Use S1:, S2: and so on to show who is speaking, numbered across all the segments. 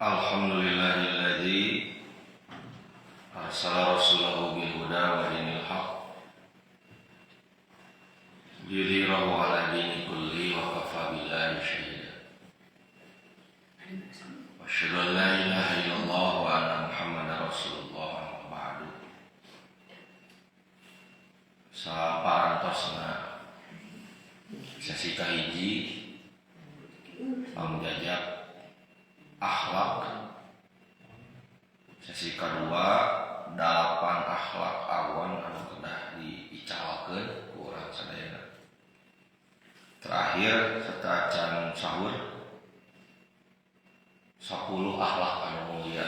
S1: Alhamdulillahilladzi arsala rasulahu bil huda wa dinil haqq liyudhhirahu 'ala dini kulli wa kafa billahi shahida. Wa asyhadu an la ilaha illallah wa anna Muhammadar Rasulullah amma ba'du. Saparantosna sesi kahiji pangjajak akhlak, sesi kedua 8 akhlak awon anu kedah diicalkeun ku urang sadayana. Terakhir setelah can sahur 10 akhlak anu mulia.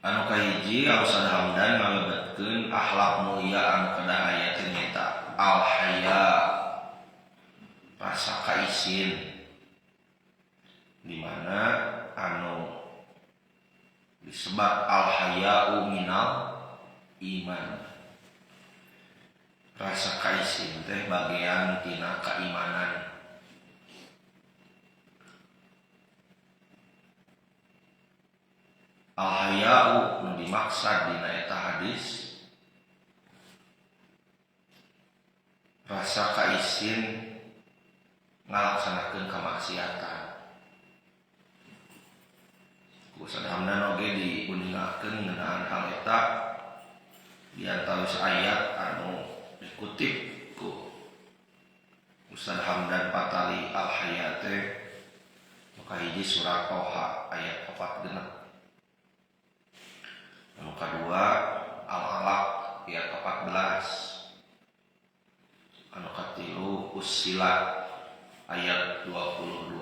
S1: Anu kahiji Ustaz Hamdan ngalebetkeun akhlak mulia anu kedah aya teh nyata al-haya, rasa kaisin, di mana anu disebut al-haya'u minal iman. Rasa kaisin teh bagian tina keimanan. Al-haya'u nu dimaksud dina eta hadis rasa kaisin ngalaksanakeun kamaksiatan. Ustaz Hamdan oge diuningakeun ngeunaan hal eta di antawis ayat anu dikutip ku Ustaz Hamdan Patali al-Hayat maka hiji surat Toha ayat 4 genep. Anu kadua Al-Alaq ayat 14. Anu katilu Fussilat ayat 22.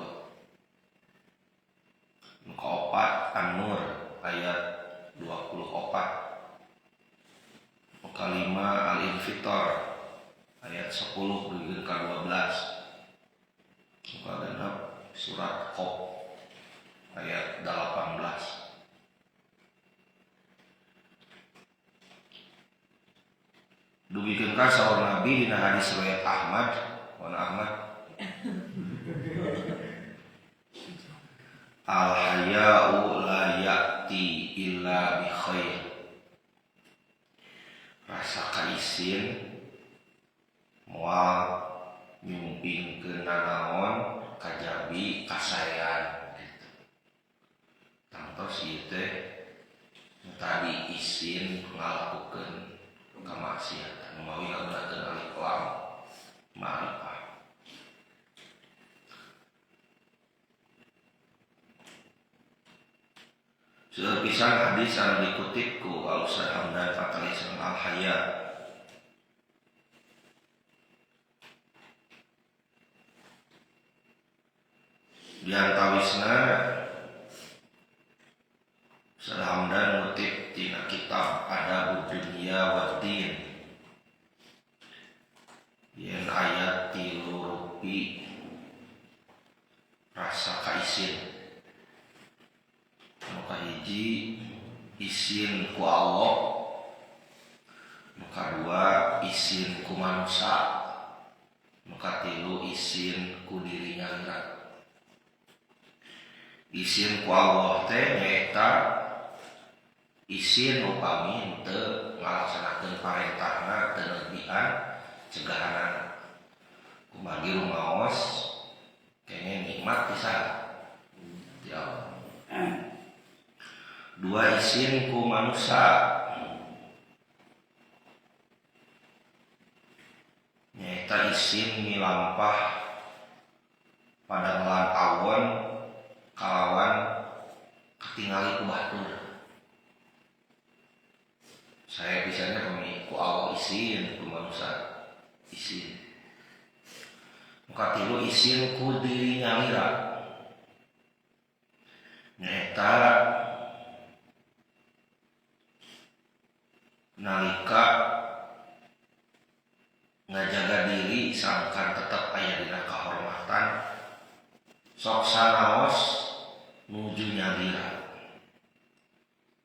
S1: Anu kaopat An-Nur ayat 24. Anu kalima Al-Infitar ayat 10 dugi ka 12. Anu kagenep surat Qaf ayat 18. Dugikeun ka saur Nabi dina hadis riwayat Ahmad, wan Ahmad al-haya'u la ya'ti illa bi khair. Rasa kaisin moal nyumpingkeun nanaon kajabi kasayan gitu. Tangtos ieu teh tadi isin ngalakukeun kamaksiatan mawi nggunakeun alif lam ma'rifah. Sudah pisan hadis anu dikutip ku Ustaz Hamdan Patali al-Haya. Di antawisna Ustaz Hamdan ngutip tina kitab Adabud Dunya wad Din yen ayat 3 rupi rasa kaisin. Anu kahiji isin ku Allah, anu kadua isin ku manusia, anu katilu isin ku diri nyalira. Isin ku Allah teh nyaeta isin upami henteu ngalaksanakeun parentahna teu nebian cegahanana. Kumagi rumaos kene nikmat pisan ti Allah. Dua isin ku manusia nyaeta isin milampah pada ngelan awon kalawan ketingali ku batur. Saya bisanya ku Allah isin ku manusia isin. Muka tilu isin ku diri nyalira nyaeta nalika ngajaga diri sangkan tetap aya dina kahormatan sok sanaos nuju nyalira.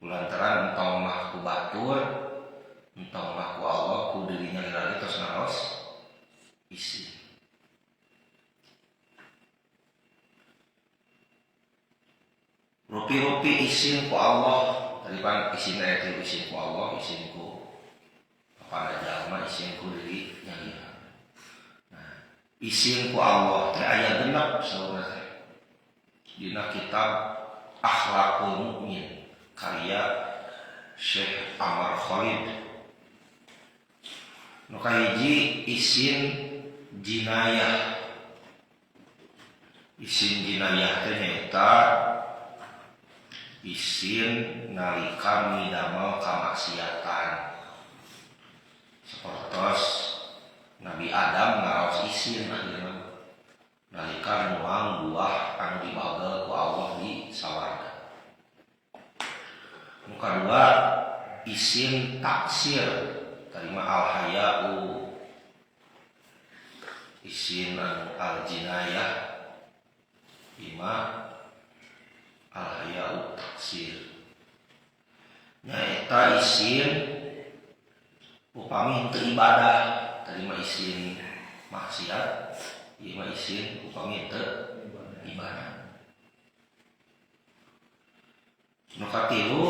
S1: Kulantaran entong mah ku batur, entong mah ku Allah, ku diri nyalira itu sanaos isi. rupi-rupi izin ku Allah. Tadi kan izin itu izin ku Allah, izin ku kepada jalma, izin ku diri nyalihan. Nah, izin ku Allah teh aya genep saudara. Dina kitab Akhlaqul Mu'min karya Syekh Amar Khalid. Nu kahiji izin jinayah. Izin jinayah teh nyaeta izin nalika midamel kamaksiatan. Sapertos Nabi Adam ngaraos izin akhirna nalika nuang buah anu dibagel ku Allah di sawarga. Nu kadua izin taksir, terima al-haya'u, izin al-jinayah, lima al-haya'u taksir. Nyaeta izin upami henteu ibadah, terima izin maksiat, lima izin upami henteu ibadah. Nu katilu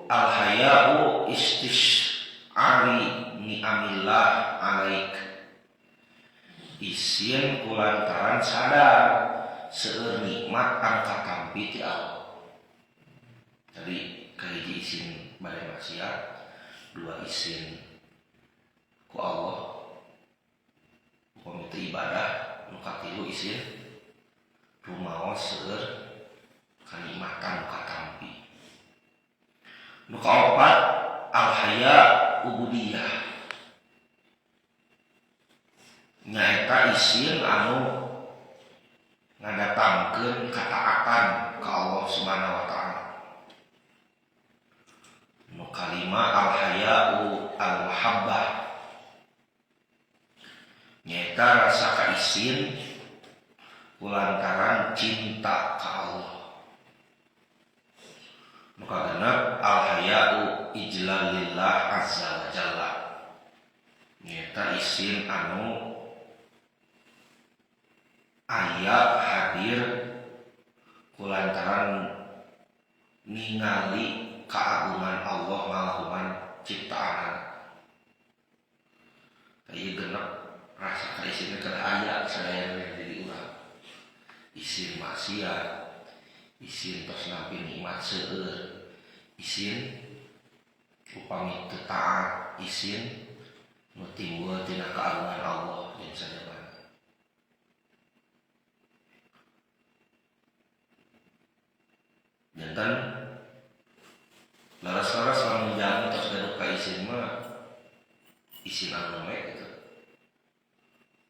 S1: al-haya'u istish'ari ni'amillah alaik, izin kulantaran sadar seueur nikmat anu katampi ti Allah. Tadi kahiji izin bade maksiat, dua izin ku Allah upami teu ibadah, nu katilu izin rumaos seueur kanikmatan nu katampi. Nu kaopat al-haya ubudiyah, nyaeta izin anu ngadatangkeun kataatan ka Allah Subhanahu wa taala. Nu kalima al-haya'u al-mahabbah, nyaeta rasa kaizin kulantaran cinta ka Allah. Nu kagenep al-haya'u ijlalillah azza wa jalla, nyaeta izin anu aya hadir kulantaran ningali keagungan Allah ngalakukan ciptaan. Ieu genep rasa kaizin keur aya sadaya diri urang. Izin maksiat, izin tos nampi nikmat seueur, izin upami teu taat, izin nu timbul tina keagungan Allah jeung sajabana. Jantan laras-laras lamun jalmi tos gaduk ka izin mah izin anu we gitu.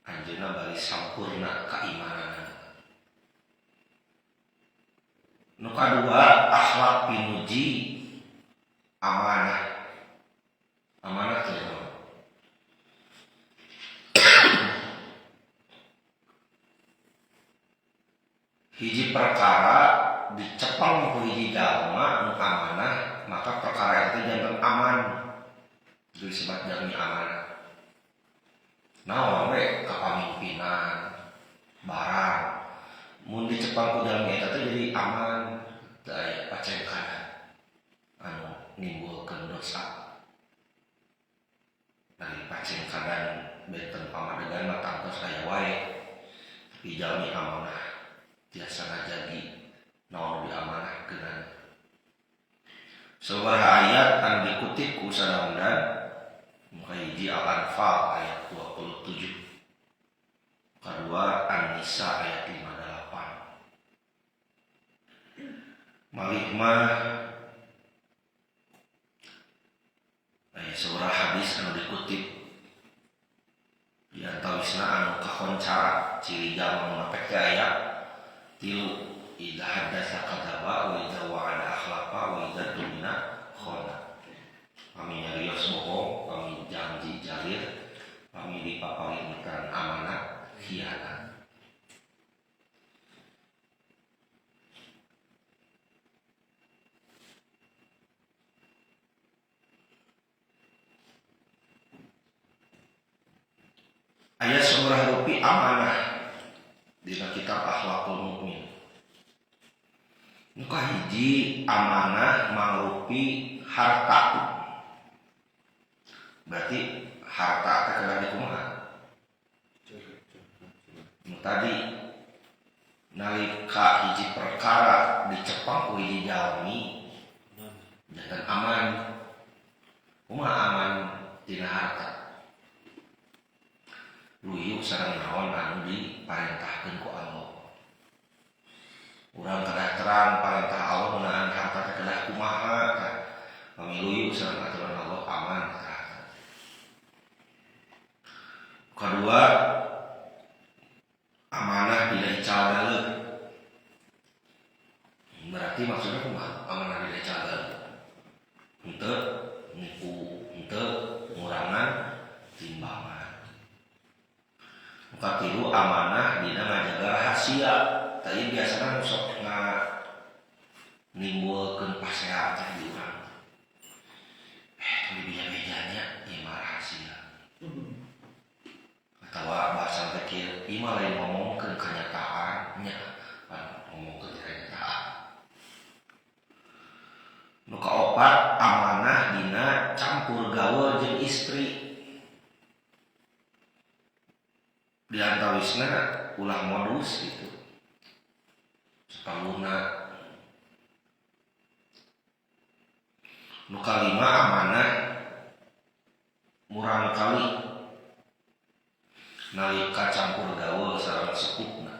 S1: Anjeunna bari sampurna kaimanan. Nu kadua akhlak pinuji amanah. Amanah teh naon? Hiji perkara dicepeng ku hiji jalma nu amanah, maka perkara itu janten aman. Disebut jalmi amanah. Naon we kapamimpinan barang mun dicepeng ku jalmi eta teh jadi aman, teu aya pacengkanan anu nimbulkeun dosa. Dari pacengkanan benten pamadegan mah tangtos aya wae. Tapi jalmi amanah biasa ngajadi naon diamanahkeun. Sabaraha ayat anu dikutip ku sadaundan muka hiji Al-Anfal ayat 27, kedua An-Nisa ayat 58. Malih mah seorang hadis anu dikutip di antawisna anu kakoncara ciri jalma munafik teh aya 3. Idza haddatsa kadzaba wa idza wa'ada akhlafa wa idza tumina khana. Kami nyarios bohong, kami janji jalir, kami dipaparinkan amanah khianat. Ayat surah rupi amanah dina kitab Akhlaqul Mu'min. Nu kahiji amanah mangrupi harta. Berarti harta teh kada dikumaha. Nu tadi nalika hiji perkara dicepang ku hiji jalmi jangan aman. Kumaha aman tina harta? Luyu sareng naon anu diparentahkeun ku Allah. Urang kedah terang parentah Allah meunaan harta teh kedah kumaha tah. Pamiluyu sareng aturan Allah aman tah. Kedua, amanah dina ical daleg. Berarti maksudnya kumaha amanah dina ical daleg? Henteu nipu, henteu ngurangan timbangan. Katilu amanah dina ngajaga rahasia. Tadi biasanya sok nimbulkeun pasehat teh di urang. Di beja-bejanya ieu mah rahasia. Atawa bahasa teh kieu, ieu mah lain ngomongkeun kenyataan nya, ngomongkeun kenyataan. Nu kaopat amanah dina campur gaul jeung istri. Di antawisna ulah modus gitu. Sepanguna. Nu kalima amanah murang kali nalika campur gaul sareng sepuhna.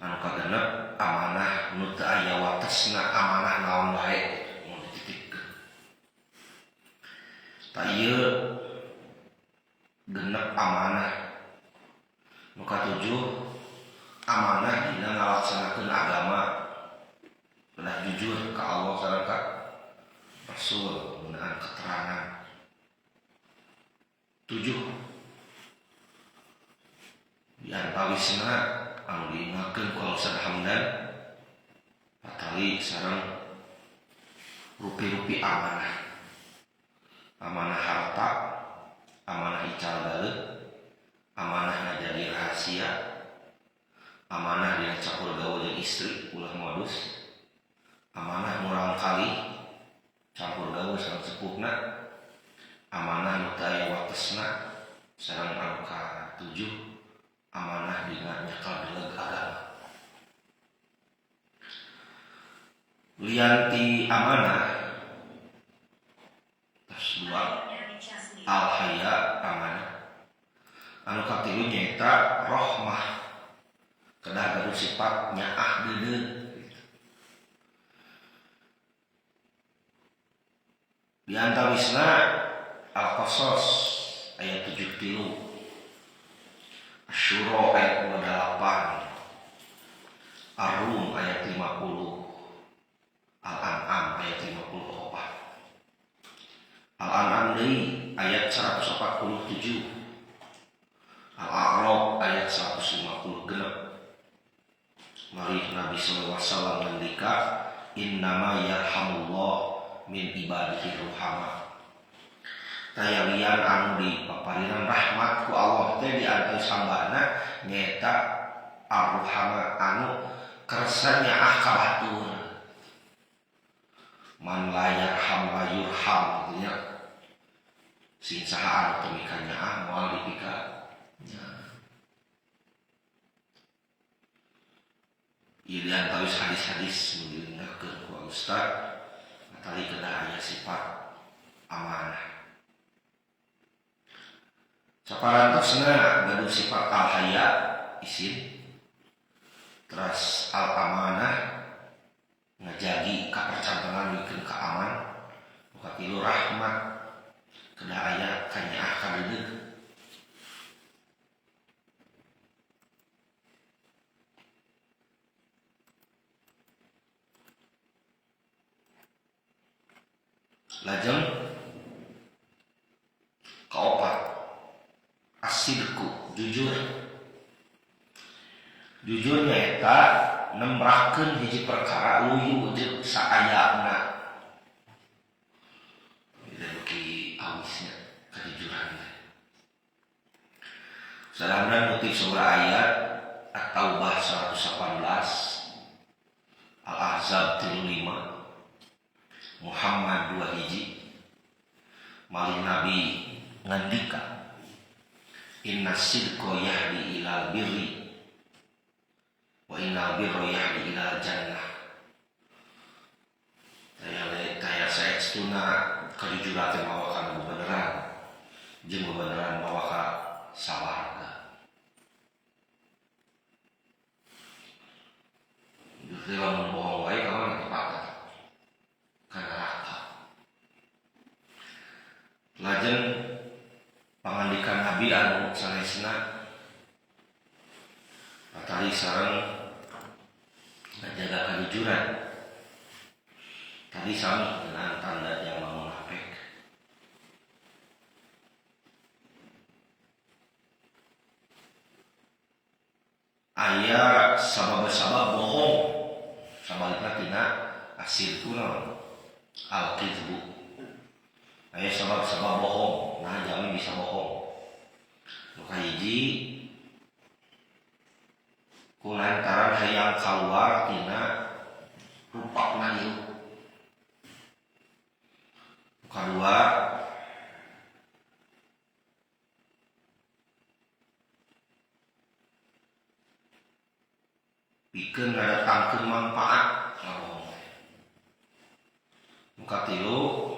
S1: Anu kagenep amanah nu teu aya watesna amanah naon wae mun dititipkeun. Ta ieu genep amanah. Nu katujuh amanah dina ngalaksanakeun agama. Benar jujur ka Allah sareng ka Rasul ngeunaan keterangan. 7 di antawisna anu diingatkeun ku Ustaz Hamdan patali sareng rupi-rupi amanah. Amanah harta, amanah ical daleg, amanah ngajagi rahasia, amanah dina campur gaul jeung istri ulah modus, amanah murang kali campur gaul sareng sepuhna, amanah nu teu aya watesna sareng anu ka-7 amanah dina nyakal deleg agama. Lianti amanah tas 2 al-haya amanah. Anu katilu nyaeta rahmah. Kedah gaduh sifat nyaah deudeuh. Di antawisna Al-Qasas ayat 73, Asy-Syura ayat 28, Ar-Rum ayat 50, Al-An'am ayat 54, Al-An'am deui ayat 147, Al-A'raf ayat 150 genep. Mari Nabi sallallahu alaihi wasallam ngendika, innama yarhamullah min ibadihi ruhama. Tayalian anu dipapariran rahmat ku Allah teh di antara hambana nyaeta ar-ruhama anu kersa nyaah ka batur. Man la yarham la yurham gitu nya. Sing saha anu teu mika nyaah moal dipika nyaah. Ieu diantawis hadis-hadis nu diingatkeun ku Ustaz tadi kedah aya sifat amanah. Saparantosna gaduh sifat al-haya isim, terus al-amanah ngajagi kapercantengan bikin keaman, katilu rahmat kedah aya kanyaah kadeudeuh. Lajeng kaopat as-sidqu jujur. Jujur nyaeta nembrakeun hiji perkara luyu jeung saayana. Ieu beuki awisnya kejujuran. Salamna nutip sebuah ayat At-Taubah 118, Al-Ahzab 35, Muhammad 2 hiji. Malih Nabi ngandika, inna sidqa yahdi ilal birri wa inna birra yahdi ilal jannah. Kaya saya setuna kejujuran bawa ka kebenaran jeung kebenaran bawa ka sawarga. Justru lamun bohong wae kawan tepat ka neraka. Lajeng pangandikan Nabi anu sanesna tadi sareng ngajaga kejujuran. Tadi sami dengan tanda yang munafik. Aya sabab-sabab bohong sabalikna tina asilku naon al-kizbu. Aya sabab-sabab bohong, nah jamin bisa bohong. Nu kahiji kulantaran hayang kaluar tina rupana ieu. Kedua, pikeun ngadatangkeun manfaat. Muka tilu,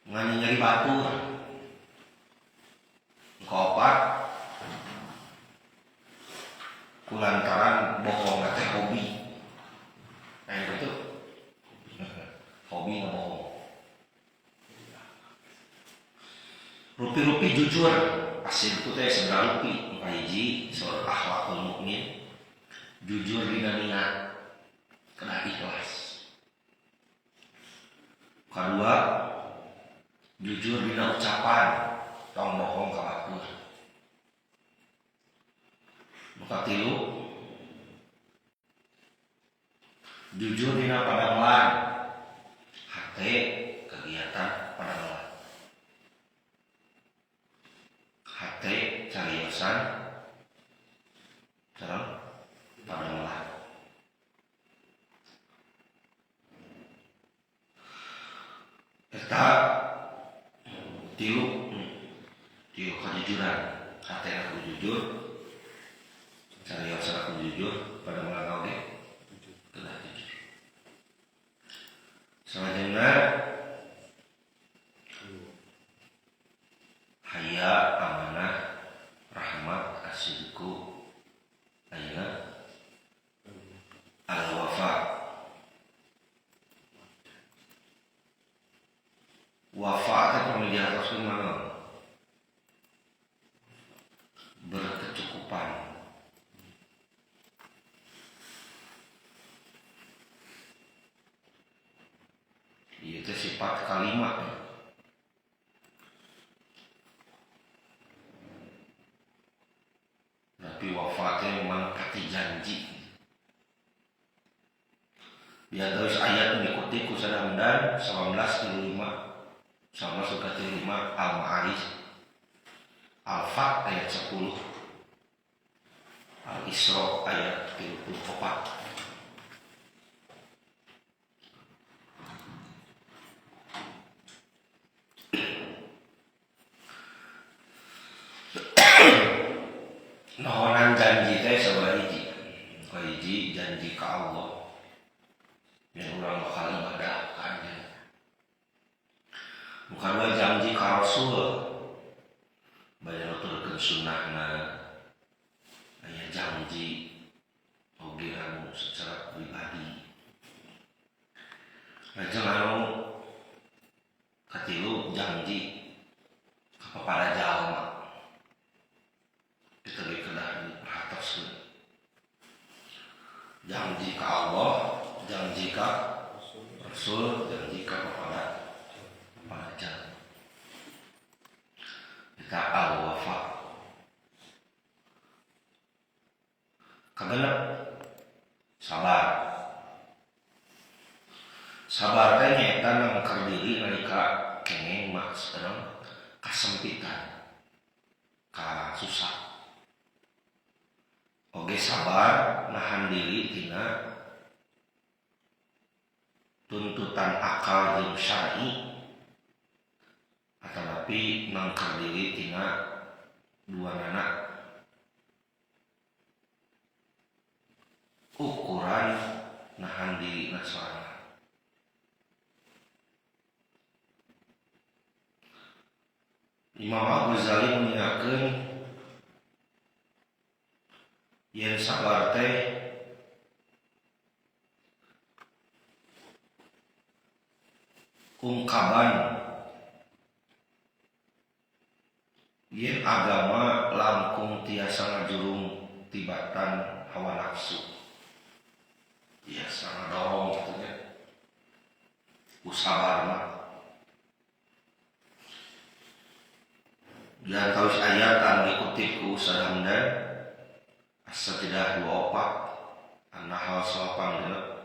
S1: nganyeri batur. Keopat, kulantaran bohong teh hobi. Betul. Hobi ngomong. Rupi-rupi jujur, asil itu teh seberang rupi. Hiji soal akhlakul mukmin, jujur dina niat, kena ikhlas. Kedua, jujur dina ucapan, tong bohong ka batur. Muka tilu, jujur dina padangan, hate kegiatan padangan. Hate cariosan, sareng padangan. Eta tilu kejujuran, hate aku jujur, cariosan aku jujur, padangan oge kena jujur. Selanjutnya haya, amanah, rahmat, asidku, ayeuna al-wafa. Wafa teh pemilihan Rasul mana? Berkecukupan. Itu sifat kalimat. Tapi wafatnya memang kati janji. Biar terus ayat mengikuti kusadam dan 19:5 sama suka 5 Al-Ma'arij, Al-Fat ayat 10, Al-Isra ayat 34. Nohonan janji teh sabaraha hiji janji ka Allah yang urang bakal ibadah ka Anya. Bukan dua janji ka Rasul baya nuturkeun sunnahna. Aya janji oge anu secara pribadi. Lajeng anu katilu janji kepada jalma. Kita kedah diperhatikan. Janji ke Allah, janji ke Rasul, janji kepada jalma. Kita al-wafa. Kagenep sabar. Sabar teh nyaeta nangkar diri nalika kengeng mah sedang kasempitan, ka susah. sabar nahan diri tina tuntutan akal jeung syar'i atanapi nangkar diri tina dua nana ukuran nahan diri naswana. Imam Al-Ghazali mengingatkan yen sabar teh ungkapan yen agama langkung tiasa ngajurung tibatan hawa nafsu, tiasa ngadorong gitu ya, usabar mah. Dan tahu ayat yang dikutip ku Ustaz Hamdan As-Satidah 24 An-Nahl 8